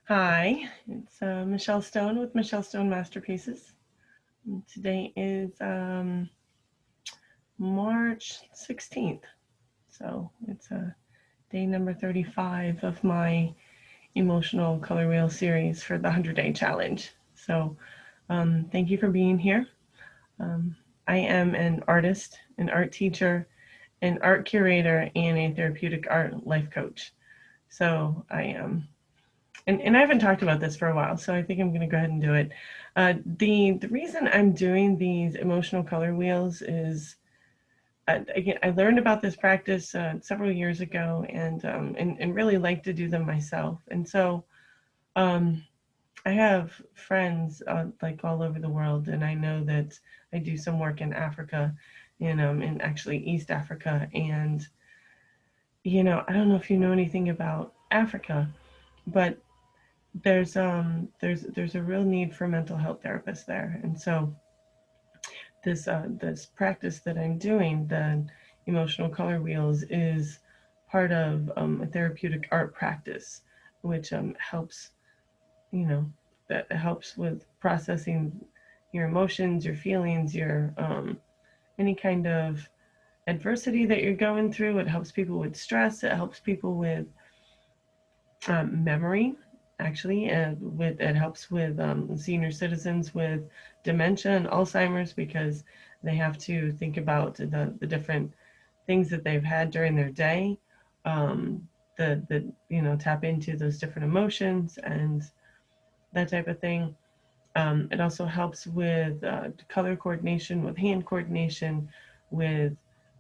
Hi, it's Michelle Stone with Michelle Stone Masterpieces. And today is March 16th, so it's day number 35 of my emotional color wheel series for the 100-day challenge. So thank you for being here. Um, I am an artist, an art teacher, an art curator, and a therapeutic art life coach. So I am and I haven't talked about this for a while, so I think I'm going to go ahead and do it. The reason I'm doing these emotional color wheels is again, I learned about this practice several years ago, and really like to do them myself. And so um, I have friends like all over the world, and I know that I do some work in Africa, in actually East Africa, and I don't know if you know anything about Africa, but there's a real need for mental health therapists there, and so this practice that I'm doing, the emotional color wheels, is part of a therapeutic art practice, which helps you know that helps with processing your emotions, your feelings, your any kind of adversity that you're going through. It helps people with stress. It helps people with memory, actually, and with it helps with senior citizens with dementia and Alzheimer's, because they have to think about the different things that they've had during their day, um, the tap into those different emotions and that type of thing. It also helps with color coordination, with hand coordination, with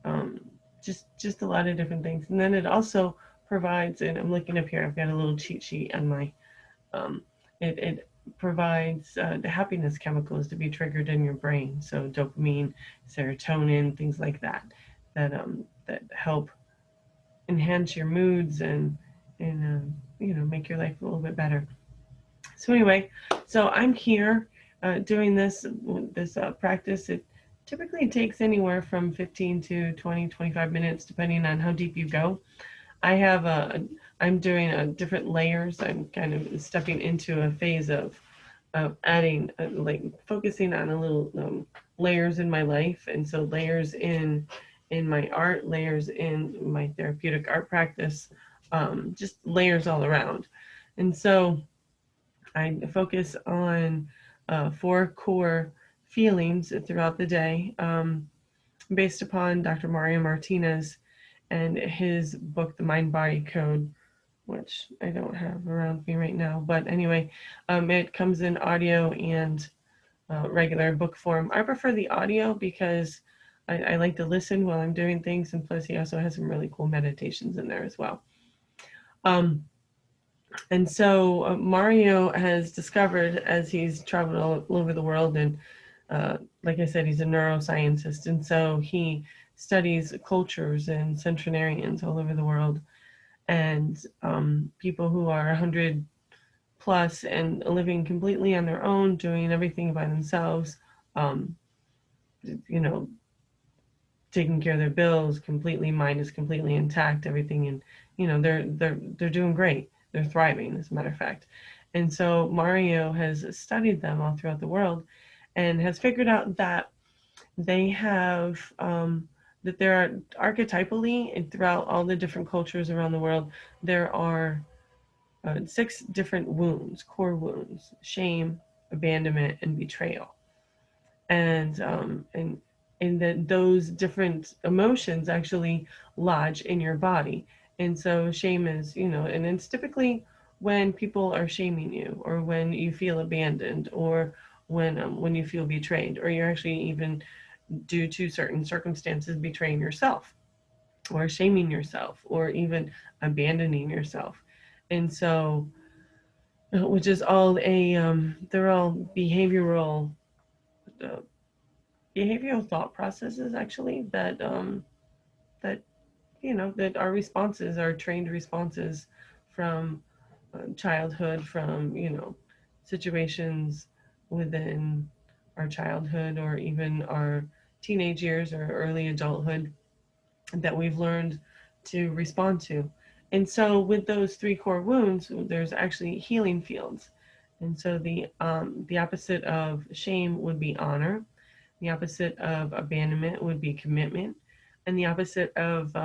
um, just a lot of different things. And then it also provides, and I'm looking up here, I've got a little cheat sheet on my, um, it provides the happiness chemicals to be triggered in your brain. So dopamine, serotonin, things like that, that help enhance your moods and make your life a little bit better. So anyway, so I'm here doing this practice. It typically takes anywhere from 15 to 20, 25 minutes, depending on how deep you go. I have I'm doing different layers. I'm kind of stepping into a phase of adding, like focusing on a little layers in my life, and so layers in my art, layers in my therapeutic art practice, just layers all around. And so I focus on four core feelings throughout the day, based upon Dr. Mario Martinez and his book, The Mind Body Code, which I don't have around me right now. But anyway, it comes in audio and regular book form. I prefer the audio because I like to listen while I'm doing things, and plus, he also has some really cool meditations in there as well. Um, And so Mario has discovered, as he's traveled all over the world, and like I said, he's a neuroscientist, and so he studies cultures and centenarians all over the world, and people who are 100 plus and living completely on their own, doing everything by themselves, um, you know, taking care of their bills completely, mind is completely intact, everything, and they're doing great. They're thriving, as a matter of fact. And so Mario has studied them all throughout the world, and has figured out that they have that there are archetypally, and throughout all the different cultures around the world, there are six different wounds, core wounds: shame, abandonment, and betrayal. And that those different emotions actually lodge in your body. And so shame is, and it's typically when people are shaming you, or when you feel abandoned, or when you feel betrayed, or you're actually even, due to certain circumstances, betraying yourself, or shaming yourself, or even abandoning yourself. And so, which is all they're all uh, behavioral thought processes, actually, that that our responses are trained responses from childhood, from situations within our childhood, or even our teenage years or early adulthood, that we've learned to respond to. And so with those three core wounds, there's actually healing fields. And so the opposite of shame would be honor. The opposite of abandonment would be commitment. And the opposite of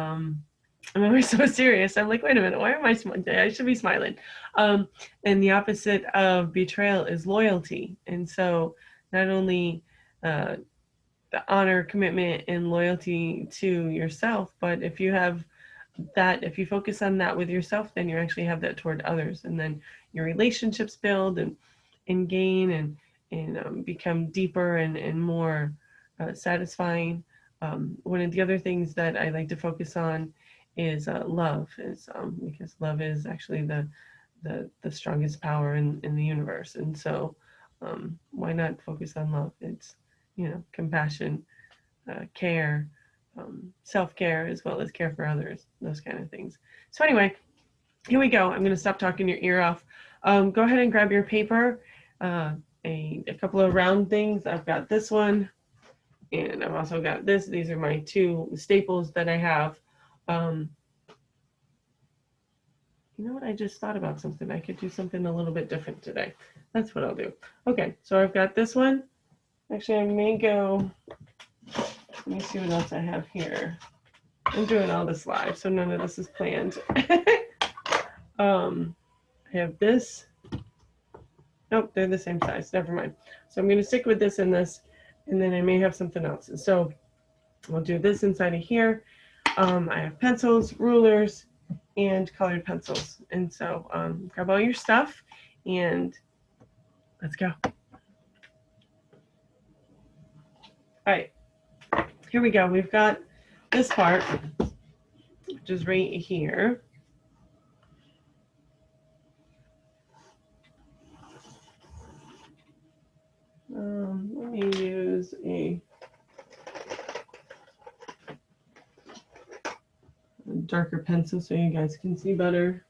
I'm always so serious. I'm like, wait a minute, why am I smiling? I should be smiling. And the opposite of betrayal is loyalty. And so not only the honor, commitment, and loyalty to yourself, but if you have that, if you focus on that with yourself, then you actually have that toward others, and then your relationships build and gain and become deeper and more satisfying. One of the other things that I like to focus on is love, is because love is actually the strongest power in the universe, and so why not focus on love? It's compassion, care, self-care, as well as care for others, those kind of things. So anyway, here we go. I'm going to stop talking your ear off. Go ahead and grab your paper, a couple of round things. I've got this one, and I've also got this. These are my two staples that I have. You know what? I just thought about something. I could do something a little bit different today. That's what I'll do. Okay, so I've got this one. Actually, I may go. Let me see what else I have here. I'm doing all this live, so none of this is planned. I have this. Nope, they're the same size. Never mind. So I'm going to stick with this and this, and then I may have something else. So I'll do this inside of here. I have pencils, rulers, and colored pencils. And so grab all your stuff, and let's go. All right, here we go. We've got this part, which is right here. Let me use a darker pencil so you guys can see better.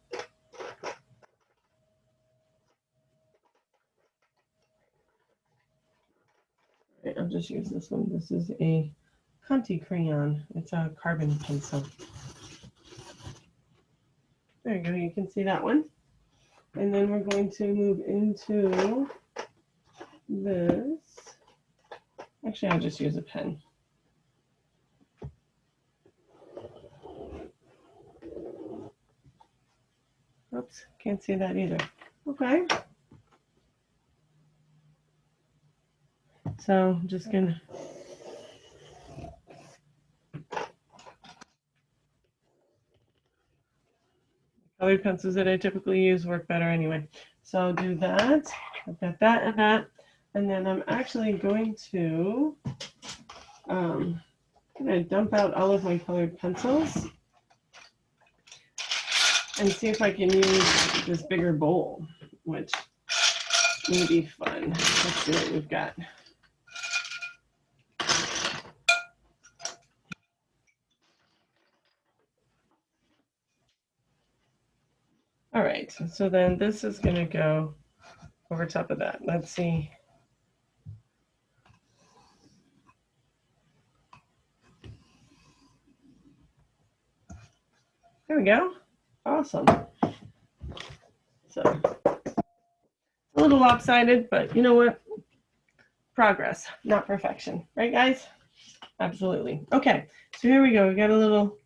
Right, I'll just use this one. This is a Conti crayon. It's a carbon pencil. There you go. You can see that one. And then we're going to move into this. Actually, I'll just use a pen. Oops, can't see that either. Okay. So I'm just gonna colored pencils that I typically use work better anyway. So I'll do that. I've got that and that. And then I'm actually going to dump out all of my colored pencils and see if I can use this bigger bowl, which may be fun. Let's see what we've got. All right, so then this is going to go over top of that. Let's see. There we go. Awesome. So a little lopsided, but you know what? Progress, not perfection. Right, guys? Absolutely. Okay, so here we go. We got a little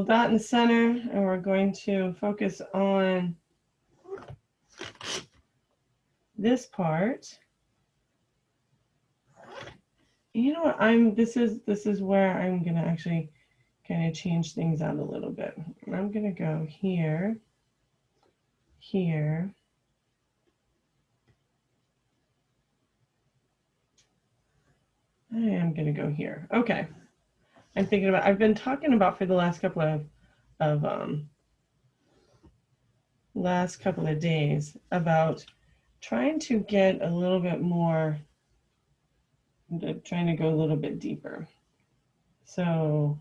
dot in the center, and we're going to focus on this part. You know what? This is where I'm gonna actually kind of change things out a little bit. I'm gonna go here, here. I am gonna go here. Okay. I've been talking about for the last couple of days about trying to get a little bit more, trying to go a little bit deeper. So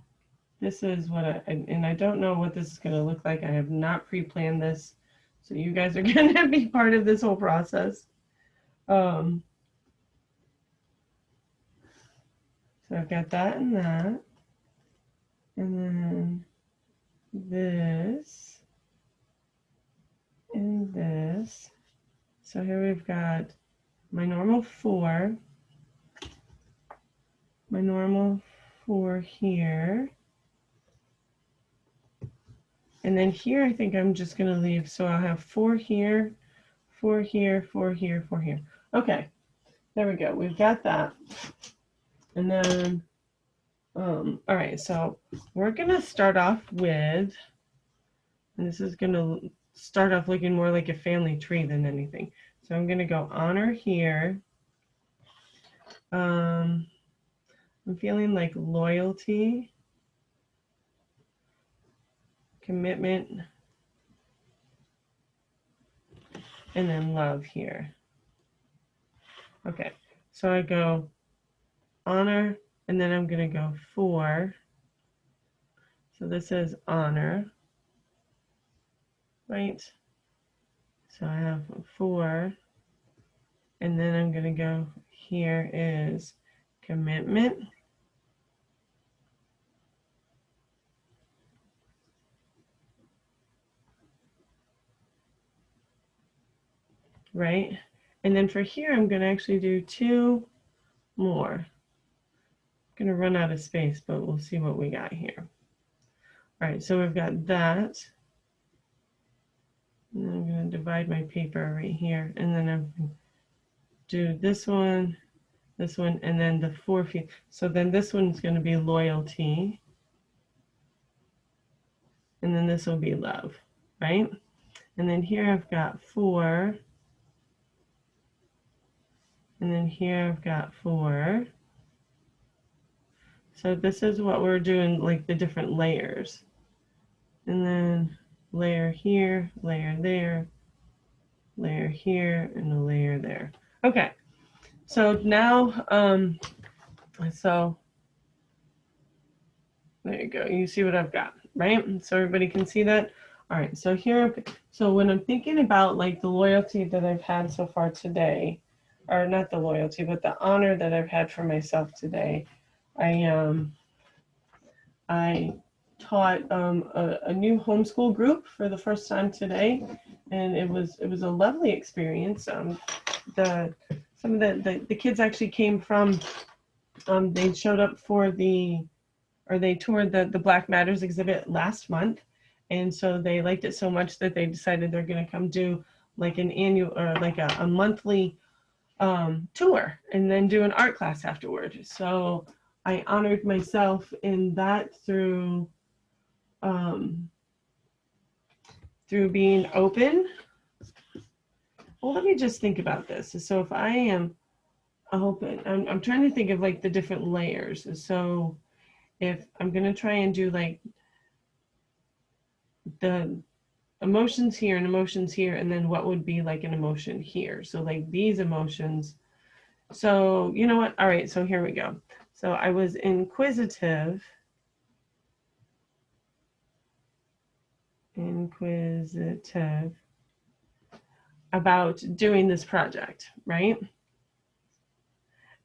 this is what and I don't know what this is going to look like. I have not pre-planned this. So you guys are going to be part of this whole process. So I've got that and that. And then this, and this. So here we've got my normal 4, my normal 4 here. And then here I think I'm just going to leave, so I'll have 4 here, 4 here, 4 here, 4 here. Okay, there we go. We've got that. And then, all right, so we're going to start off with, and this is going to start off looking more like a family tree than anything. So I'm going to go honor here. I'm feeling like loyalty, commitment, and then love here. Okay, so I go honor, and then I'm going to go 4. So this is honor, right? So I have 4, and then I'm going to go, here is commitment. Right? And then for here, I'm going to actually do 2 more. I'm going to run out of space, but we'll see what we got here. All right, so we've got that. And then I'm going to divide my paper right here, and then I'm going to do this one, and then the 4 feet. So then this one's going to be loyalty, and then this will be love, right? And then here I've got 4, and then here I've got 4. So this is what we're doing, like the different layers. And then layer here, layer there, layer here, and a layer there. Okay, so now, so there you go. You see what I've got, right? So everybody can see that. All right, so here, so when I'm thinking about like the loyalty that I've had so far today, or not the loyalty, but the honor that I've had for myself today, I taught a new homeschool group for the first time today, and it was a lovely experience. Some of the kids actually came from, they showed up for they toured the Black Matters exhibit last month, and so they liked it so much that they decided they're going to come do like an annual or like a monthly tour, and then do an art class afterward. So I honored myself in that through being open. Well, let me just think about this. So if I am open, I'm trying to think of like the different layers. So if I'm going to try and do like the emotions here and emotions here, and then what would be like an emotion here. So like these emotions. So you know what? All right, so here we go. So I was inquisitive about doing this project, right?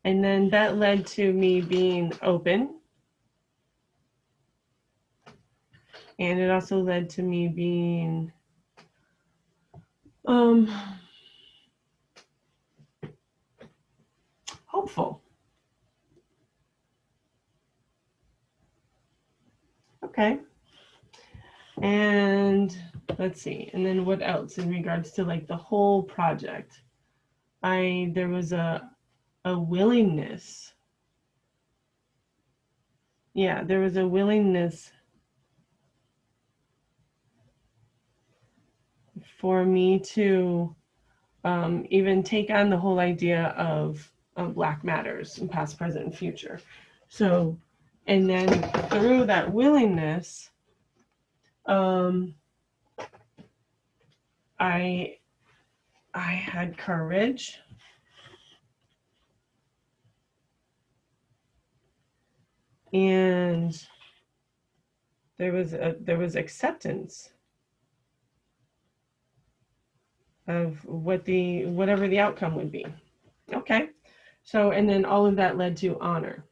And then that led to me being open. And it also led to me being hopeful. Okay. And let's see. And then what else in regards to like the whole project? There was a willingness. Yeah, there was a willingness for me to even take on the whole idea of Black Matters, past, present, and future. So, and then through that willingness, I had courage. And there was acceptance of whatever the outcome would be. Okay. So, and then all of that led to honor.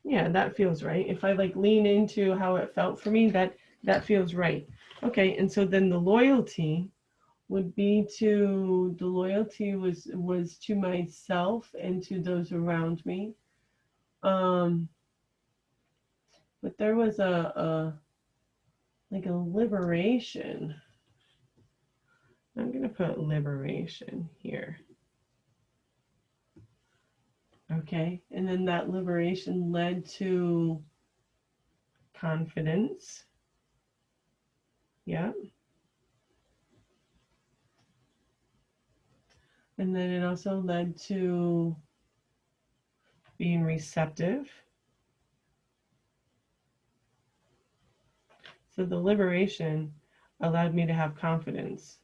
Yeah, that feels right. If I like lean into how it felt for me, that feels right. Okay, and so then the loyalty would be to the loyalty was to myself and to those around me. Um, but there was a like a liberation. I'm gonna put liberation here. Okay, and then that liberation led to confidence. Yeah. And then it also led to being receptive. So the liberation allowed me to have confidence,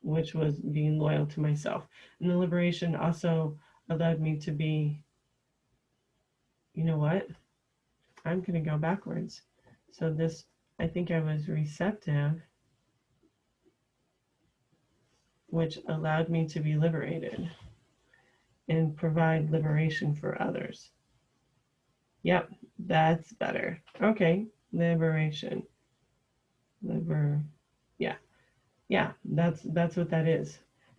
which was being loyal to myself. And the liberation also allowed me to be, you know what? I'm going to go backwards. So this, I think I was receptive, which allowed me to be liberated and provide liberation for others. Yep, that's better. Okay, liberation. Liber, yeah, yeah, that's what that is.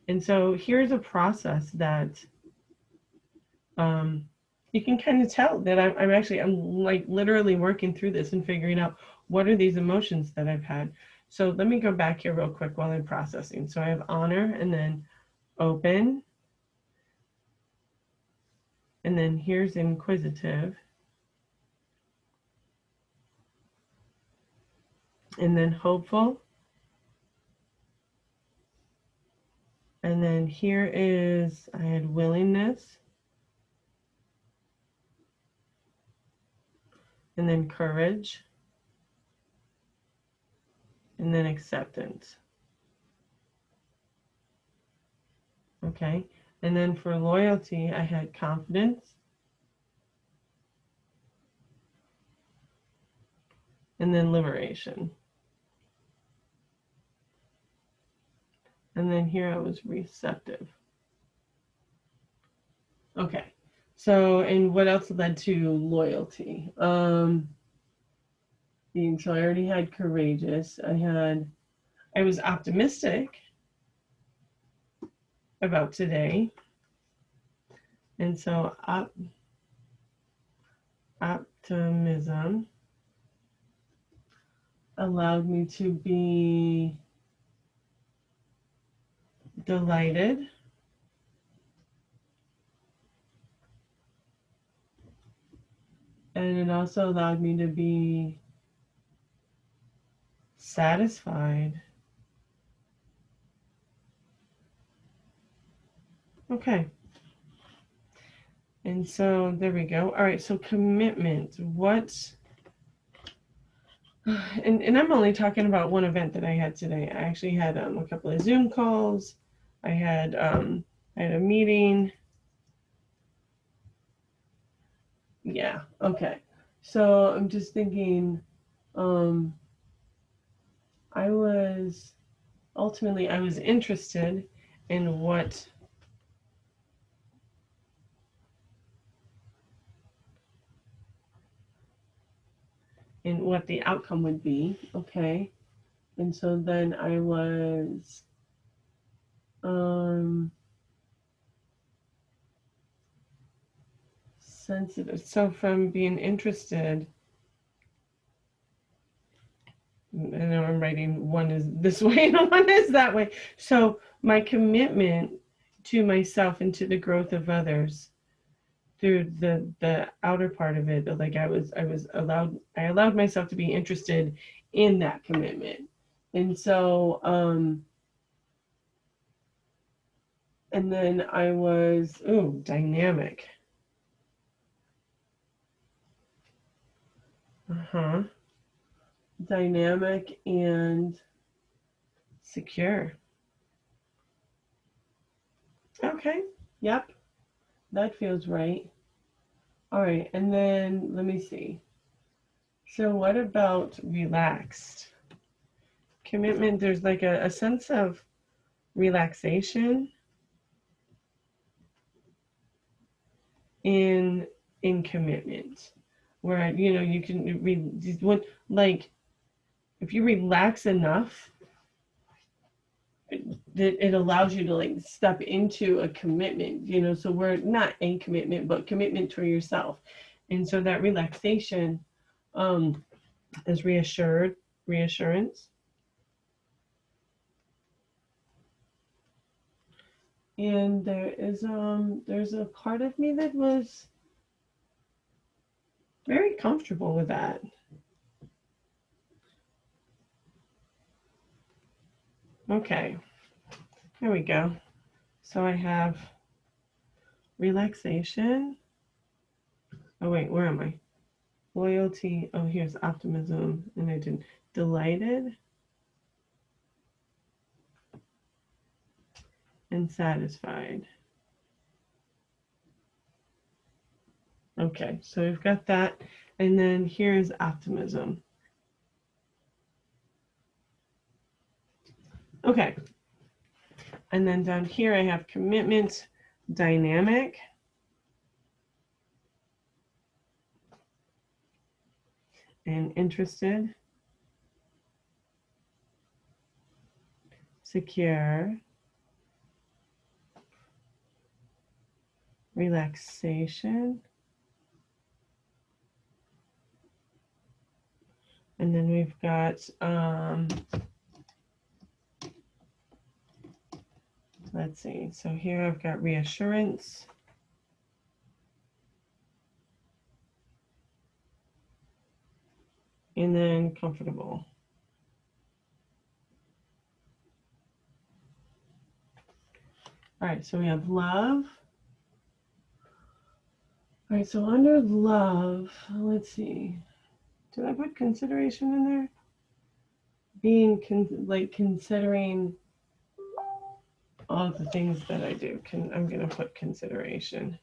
And so here's a process that um, you can kind of tell that I'm like literally working through this and figuring out what are these emotions that I've had. So let me go back here real quick while I'm processing. So I have honor and then open, and then here's inquisitive, and then hopeful, and then here is I had willingness, and then courage, and then acceptance. Okay, and then for loyalty, I had confidence, and then liberation. And then here I was receptive. Okay, so and what else led to loyalty? So I already had courageous. I was optimistic about today, and so optimism allowed me to be delighted, and it also allowed me to be satisfied. Okay, and so there we go. All right, so commitment. What? And I'm only talking about one event that I had today. I actually had a couple of Zoom calls. I had a meeting. Yeah. Okay. So I'm just thinking. Um, I was I was interested in what the outcome would be. Okay. And so then I was um, sensitive. So from being interested, I know I'm writing one is this way and one is that way. So my commitment to myself and to the growth of others through the outer part of it, like I allowed myself to be interested in that commitment. And so and then I was dynamic. Uh-huh. Dynamic and secure. Okay. Yep. That feels right. All right. And then let me see. So what about relaxed? Commitment, there's like a sense of relaxation in in commitment. where, you know, you can like, if you relax enough, it allows you to like step into a commitment, you know, so we're not a commitment, but commitment to yourself. And so that relaxation is reassurance. And there's a part of me that was very comfortable with that. Okay, here we go. So I have relaxation. Oh wait, where am I? Loyalty. Oh, here's optimism, and I did delighted and satisfied. Okay, so we've got that, and then here's optimism. Okay, and then down here I have commitment, dynamic, and interested, secure, relaxation, and then we've got let's see, so here I've got reassurance, and then comfortable. All right, so we have love. All right, so under love, let's see. Did I put consideration in there? Being like considering all the things that I do. I'm going to put consideration.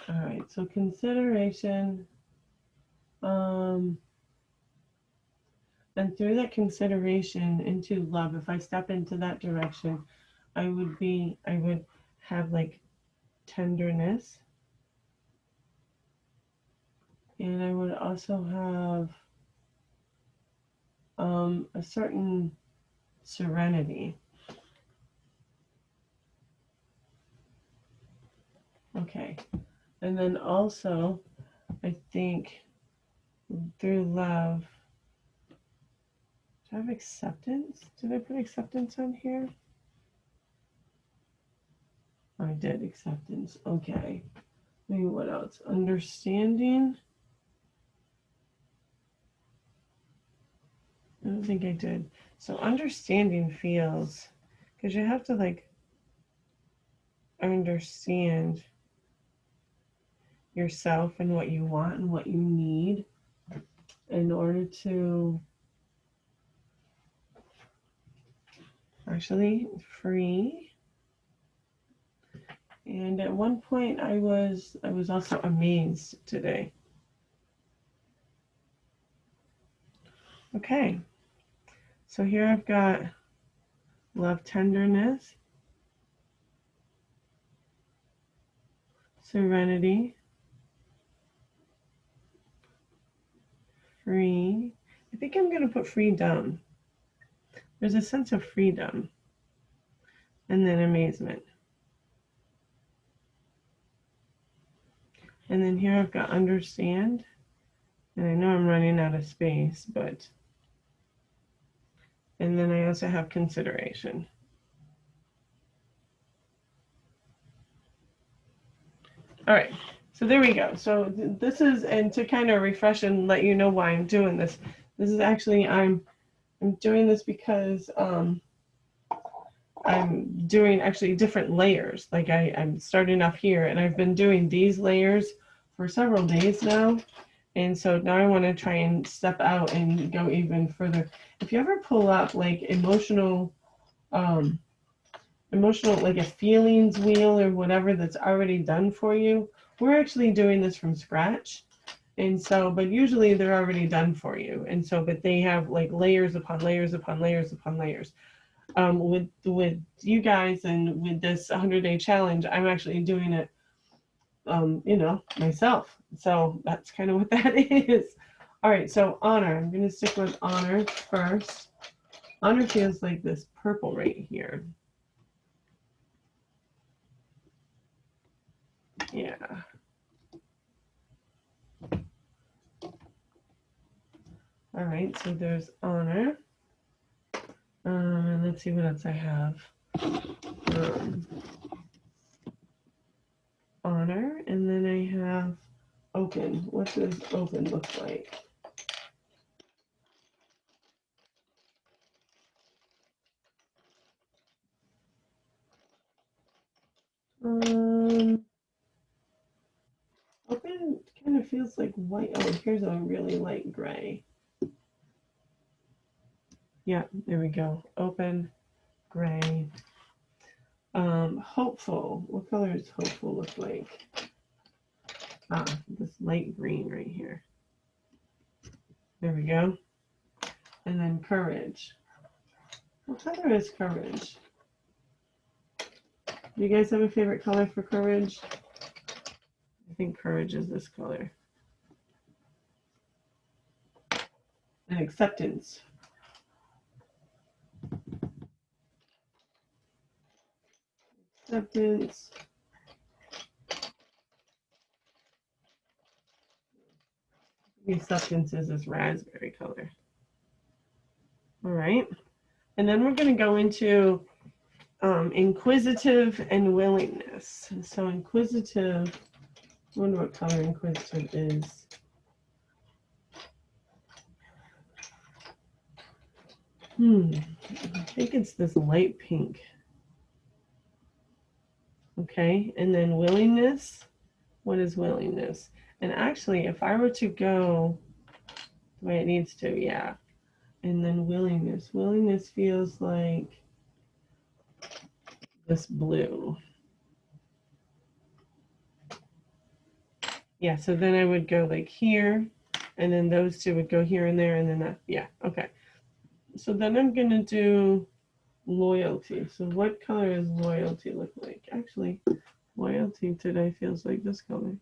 All right, so consideration. And through that consideration into love, if I step into that direction, I would have like tenderness. And I would also have a certain serenity. Okay. And then also, I think through love, do I have acceptance? Did I put acceptance on here? Oh, I did, acceptance. Okay. Maybe what else? Understanding. I don't think I did. So understanding feels, because you have to like understand yourself and what you want and what you need in order to actually free. And at one point I was also amazed today. Okay. So here I've got love, tenderness, serenity, free. I think I'm going to put freedom. There's a sense of freedom. And then amazement. And then here I've got understand. And I know I'm running out of space, but. And then I also have consideration. All right, so there we go. So this is, and to kind of refresh and let you know why I'm doing this. This is actually, I'm doing this because I'm doing actually different layers. Like I'm starting off here, and I've been doing these layers for several days now. And so now I want to try and step out and go even further. If you ever pull up like emotional, like a feelings wheel or whatever that's already done for you, we're actually doing this from scratch. And so, but usually they're already done for you. And so, but they have like layers upon layers upon layers upon layers. with you guys and with this 100-day challenge, I'm actually doing it, myself. So that's kind of what that is. All right, so honor. I'm going to stick with honor first. Honor feels like this purple right here. Yeah. All right, so there's honor. And let's see what else I have. Honor, and then I have open. What does open look like? Open kind of feels like white. Oh, here's a really light gray. Yeah, there we go. Open, gray. Hopeful. What color does hopeful look like? Ah, this light green right here. There we go. And then courage. What color is courage? Do you guys have a favorite color for courage? I think courage is this color. And acceptance. Acceptance. Acceptance is this raspberry color. All right. And then we're going to go into inquisitive and willingness. So inquisitive, I wonder what color inquisitive is. I think it's this light pink. Okay, and then willingness. What is willingness? And actually, if I were to go the way it needs to, yeah. And then willingness. Willingness feels like this blue. Yeah, so then I would go like here, and then those two would go here and there, and then that, yeah, okay. So then I'm going to do loyalty. So what color does loyalty look like? Actually, loyalty today feels like this color.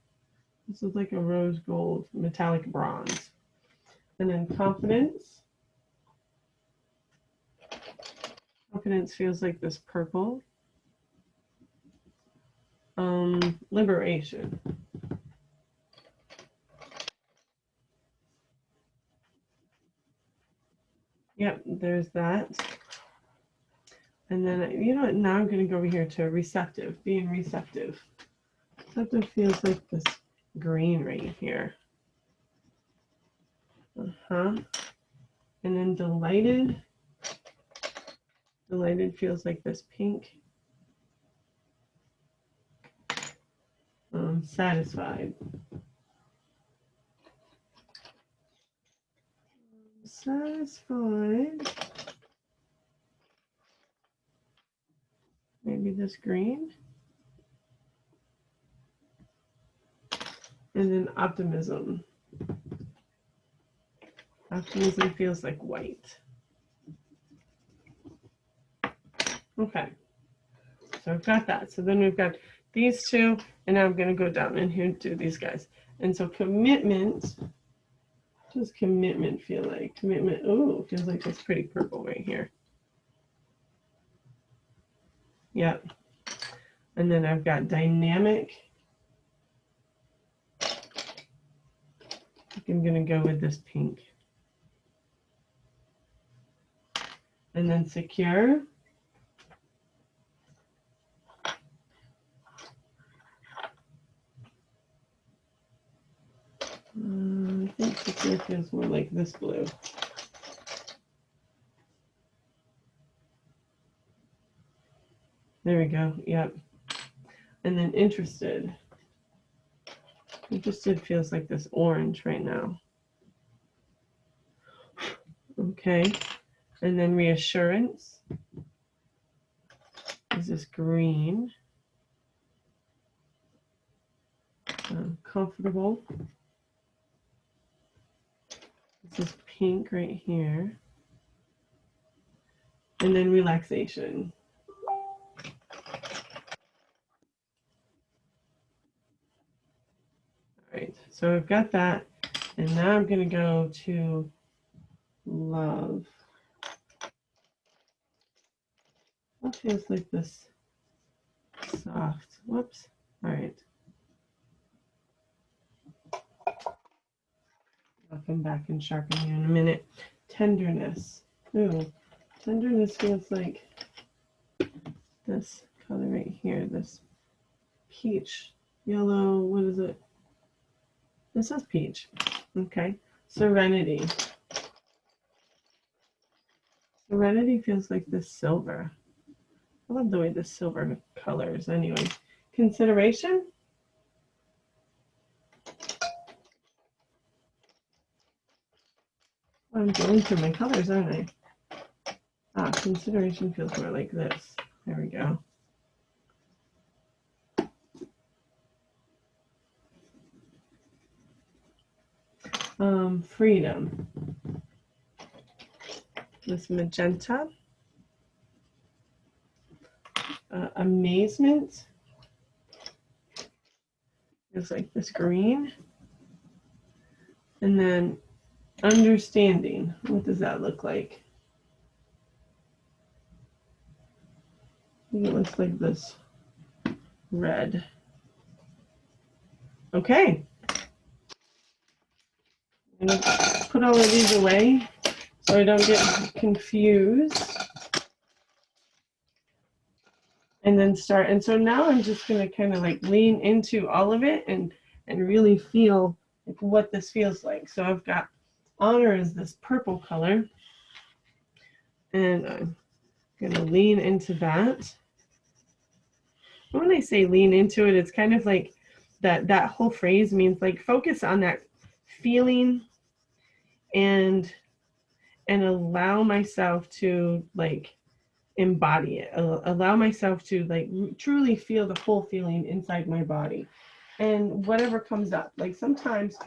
This is like a rose gold, metallic bronze. And then confidence. Confidence feels like this purple. Liberation. Yep, there's that. And then, you know what, now I'm going to go over here to receptive, being receptive. Receptive feels like this green right here. And then delighted. Delighted feels like this pink. Satisfied. Satisfied. Maybe this green. And then optimism. Optimism feels like white. Okay. So I've got that. So then we've got these two, and now I'm going to go down in here and do these guys. And so commitment, what does commitment feel like? Commitment, oh, feels like this pretty purple right here. Yep. And then I've got dynamic. I think I'm going to go with this pink. And then secure. I think secure feels more like this blue. There we go. Yep. And then interested. Interested feels like this orange right now. Okay. And then reassurance is this green. Comfortable. This is pink right here. and then relaxation. All right, so I've got that, and now I'm going to go to love. What feels like this soft? Whoops. All right. I'll come back and sharpen you in a minute. Tenderness. Ooh, tenderness feels like this color right here, this peach, yellow, what is it? This is peach. Okay. Serenity. Serenity feels like this silver. I love the way this silver colors anyway. Consideration. I'm going through my colors, aren't I? Ah, consideration feels more like this. There we go. Freedom. This magenta. Amazement. Feels like this green. And then understanding. What does that look like? I think it looks like this red. Okay. I'm going to put all of these away so I don't get confused. And then start. And so now I'm just going to kind of like lean into all of it and really feel like what this feels like. So I've got honor is this purple color. And I'm going to lean into that. When I say lean into it, it's kind of like that whole phrase means like focus on that feeling and allow myself to like embody it, allow myself to like truly feel the whole feeling inside my body and whatever comes up. Like sometimes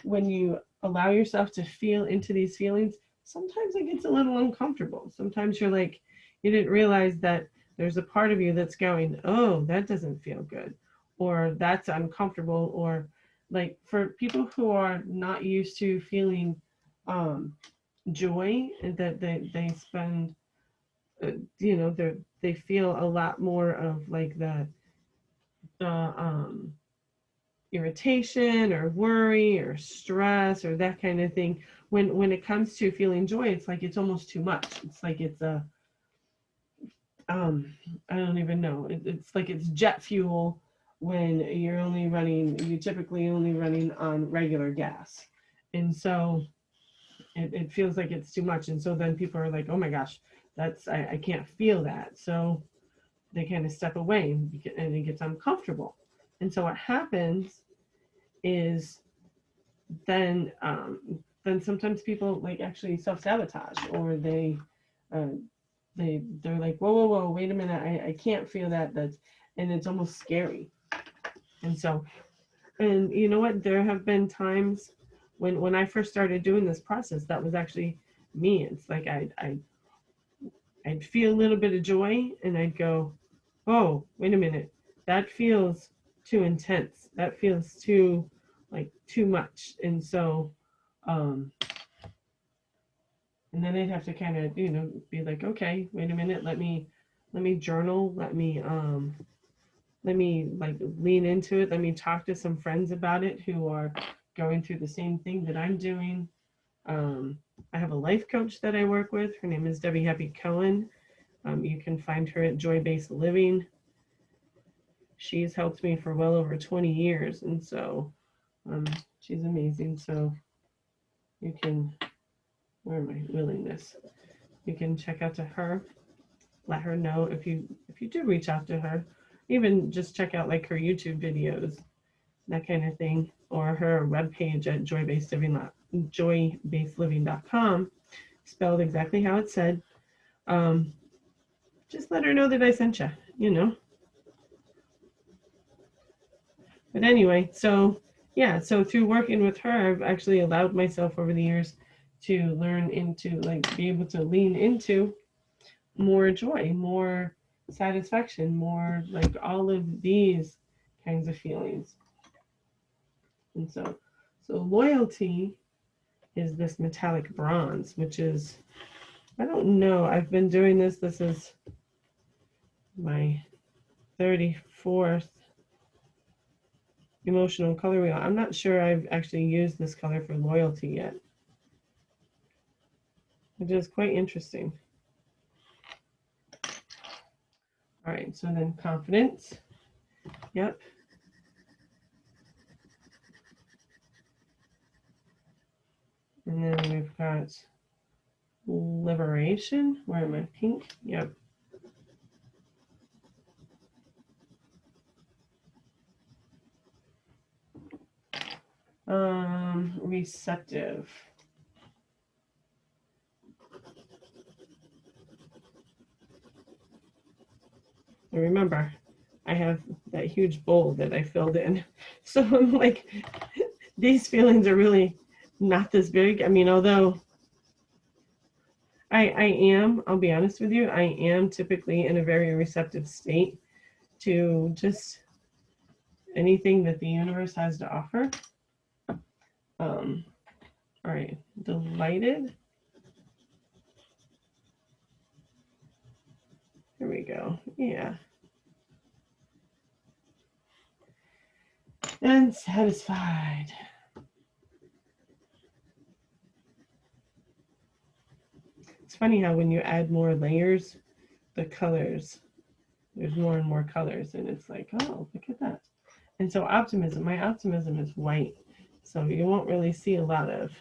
when you allow yourself to feel into these feelings, sometimes it gets a little uncomfortable. Sometimes you're like, you didn't realize that there's a part of you that's going, oh, that doesn't feel good, or that's uncomfortable, or like for people who are not used to feeling joy, that they spend, you know, they feel a lot more of like the irritation or worry or stress or that kind of thing. When it comes to feeling joy, it's like it's almost too much. It's like it's a I don't even know. It's like it's jet fuel when you typically only running on regular gas. And so it feels like it's too much. And so then people are like, oh my gosh, I can't feel that. So they kind of step away and it gets uncomfortable. And so what happens is then sometimes people like actually self-sabotage, or uh, they're like, whoa, wait a minute, I can't feel that. And it's almost scary. And so, and you know what, there have been times when I first started doing this process, that was actually me. It's like I'd feel a little bit of joy and I'd go, oh, wait a minute, that feels too intense, that feels too much. And so and then I'd have to kind of, you know, be like, okay, wait a minute, let me journal, let me like lean into it, let me talk to some friends about it who are going through the same thing that I'm doing. I have a life coach that I work with. Her name is Debbie Happy Cohen. You can find her at Joy Based Living. She's helped me for well over 20 years, and so she's amazing. So you can, where am I? Willingness. You can check out to her. Let her know if you do reach out to her. Even just check out like her YouTube videos, that kind of thing, or her webpage at joybasedliving.com, spelled exactly how it said. Just let her know that I sent you, you know. But anyway, so yeah, so through working with her, I've actually allowed myself over the years to learn into like be able to lean into more joy, more satisfaction, more like all of these kinds of feelings. And so loyalty is this metallic bronze, which is, I don't know, I've been doing this. This is my 34th emotional color wheel. I'm not sure I've actually used this color for loyalty yet, which is quite interesting. All right, so then confidence. Yep. And then we've got liberation. Where am I? Pink. Yep. Receptive. And remember, I have that huge bowl that I filled in. So I'm like, these feelings are really not this big. I mean, although I am, I'll be honest with you, I am typically in a very receptive state to just anything that the universe has to offer. All right, delighted. Here we go. Yeah. And satisfied. It's funny how when you add more layers, the colors, there's more and more colors, and it's like, oh, look at that. And so optimism, my optimism is white, so you won't really see a lot of,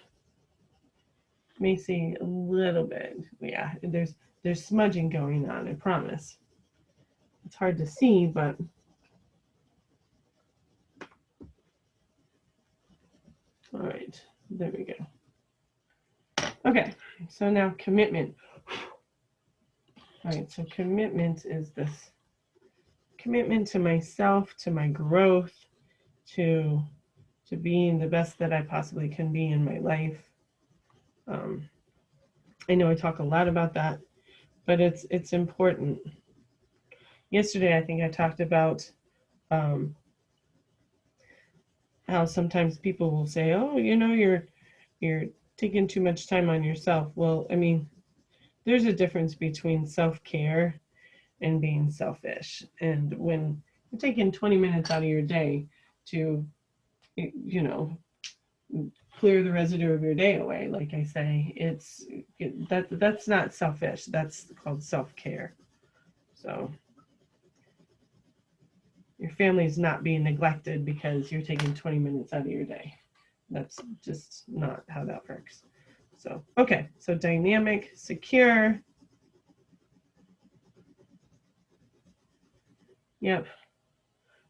may see a little bit. Yeah, there's smudging going on, I promise. It's hard to see, but all right, there we go. Okay, so now commitment. All right, so commitment is this commitment to myself, to my growth, to being the best that I possibly can be in my life. I know I talk a lot about that, but it's important. Yesterday, I think I talked about um, how sometimes people will say, "Oh, you know, you're taking too much time on yourself." Well, I mean, there's a difference between self-care and being selfish. And when you're taking 20 minutes out of your day to, you know, clear the residue of your day away, like I say, that's not selfish. That's called self-care. So your family is not being neglected because you're taking 20 minutes out of your day. That's just not how that works. So, okay, so dynamic, secure. Yep.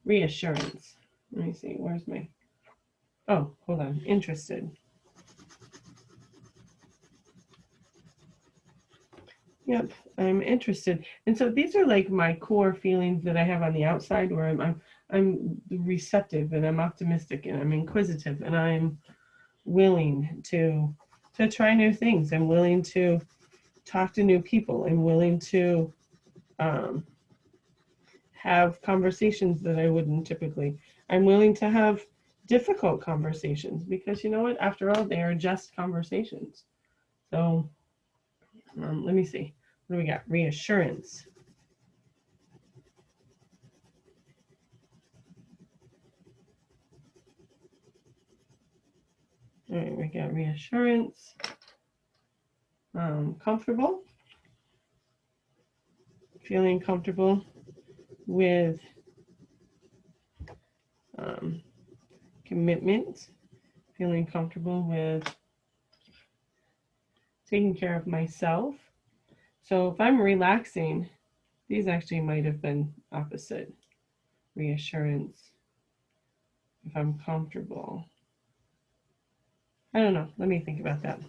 Reassurance. Let me see, where's my, oh, hold on, interested. Yep, I'm interested. And so these are like my core feelings that I have on the outside where I'm receptive and I'm optimistic and I'm inquisitive and I'm willing to try new things. I'm willing to talk to new people. I'm willing to um, have conversations that I wouldn't typically. I'm willing to have difficult conversations because you know what? After all, they are just conversations. So let me see. What do we got? Reassurance. All right, we got reassurance. Comfortable. Feeling comfortable with um, commitment. Feeling comfortable with taking care of myself. So if I'm relaxing, these actually might have been opposite. Reassurance. If I'm comfortable. I don't know. Let me think about that.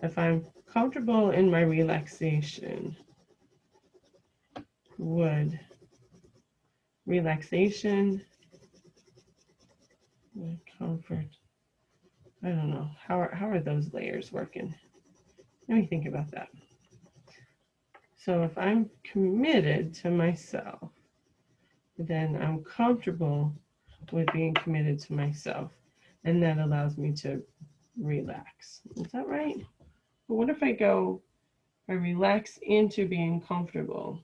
If I'm comfortable in my relaxation, would relaxation, comfort, I don't know. How are those layers working? Let me think about that. So if I'm committed to myself, then I'm comfortable with being committed to myself. And that allows me to relax. Is that right? But what if I relax into being comfortable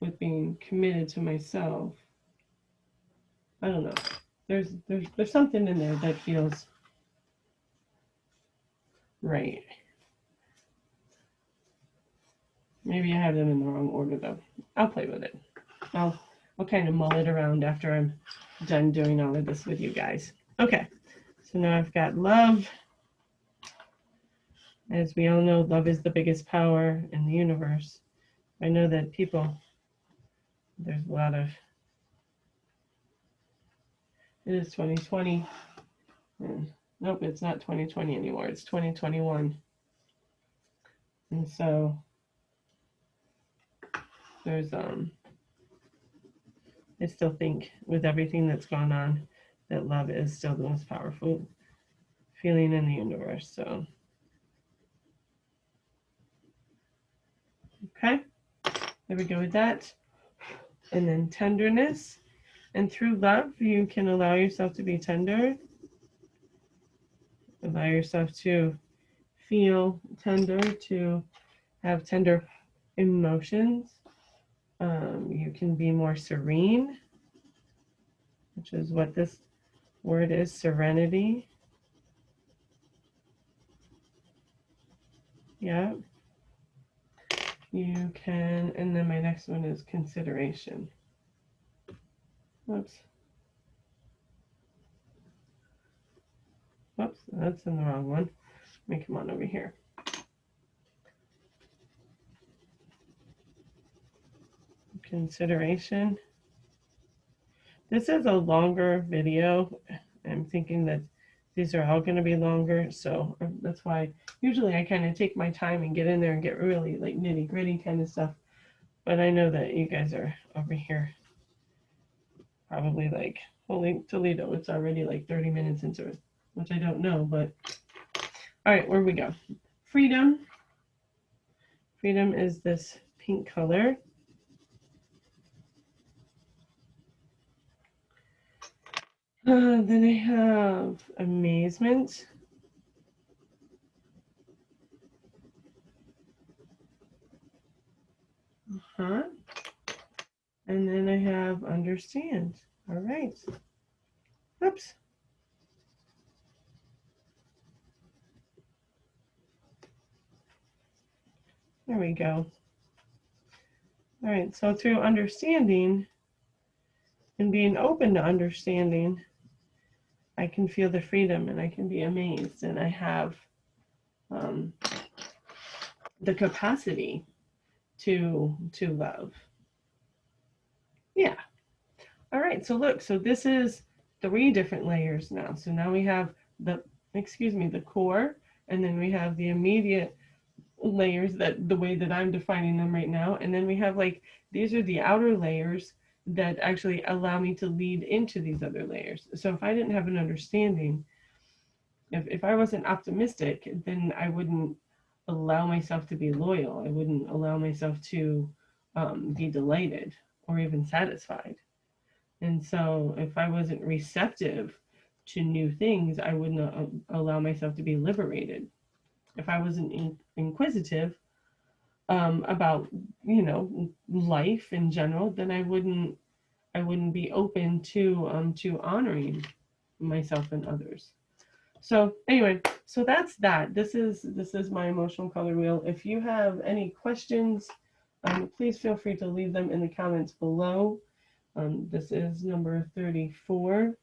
with being committed to myself? I don't know. There's something in there that feels right. Maybe I have them in the wrong order though. I'll play with it. I'll I'll kind of mull it around after I'm done doing all of this with you guys. Okay, so now I've got love. As we all know, love is the biggest power in the universe. I know that there's a lot of, it is 2020. Nope, it's not 2020 anymore. It's 2021. And so there's, I still think with everything that's gone on, that love is still the most powerful feeling in the universe. So, okay, there we go with that. And then tenderness. And through love, you can allow yourself to be tender, allow yourself to feel tender, to have tender emotions. You can be more serene, which is what this word is, serenity. Yeah. You can, and then my next one is consideration. Whoops. Whoops, that's in the wrong one. Let me come on over here. Consideration. This is a longer video. I'm thinking that these are all going to be longer, so that's why usually I kind of take my time and get in there and get really like nitty gritty kind of stuff. But I know that you guys are over here probably like, holy Toledo, it's already like 30 minutes into it, which I don't know, but all right, where we go. Freedom. Freedom is this pink color. Then I have amazement. Uh-huh. And then I have understand. All right. Oops. There we go. All right. So through understanding and being open to understanding, I can feel the freedom and I can be amazed, and I have the capacity to love. Yeah. All right. So look. So this is 3 different layers now. So now we have the the core, and then we have the immediate layers, that the way that I'm defining them right now, and then we have like, these are the outer layers that actually allow me to lead into these other layers. So if I didn't have an understanding, if I wasn't optimistic, then I wouldn't allow myself to be loyal. I wouldn't allow myself to be delighted or even satisfied. And so if I wasn't receptive to new things, I wouldn't allow myself to be liberated. If I wasn't inquisitive about, life in general, then I wouldn't be open to honoring myself and others. So anyway, so that's that. This is my emotional color wheel. If you have any questions, please feel free to leave them in the comments below. This is number 34,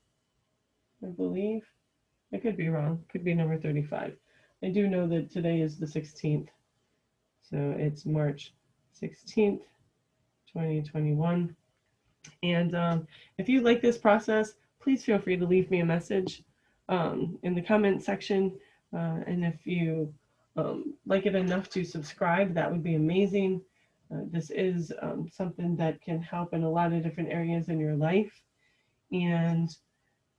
I believe. I could be wrong. Could be number 35. I do know that today is the 16th. So it's March 16th, 2021. And if you like this process, please feel free to leave me a message in the comment section. And if you like it enough to subscribe, that would be amazing. This is something that can help in a lot of different areas in your life. And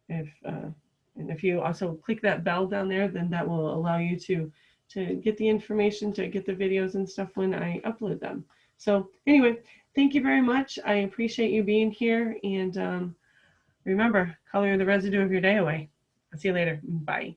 if you also click that bell down there, then that will allow you to to get the information, to get the videos and stuff when I upload them. So anyway, thank you very much. I appreciate you being here, and remember, color the residue of your day away. I'll see you later. Bye.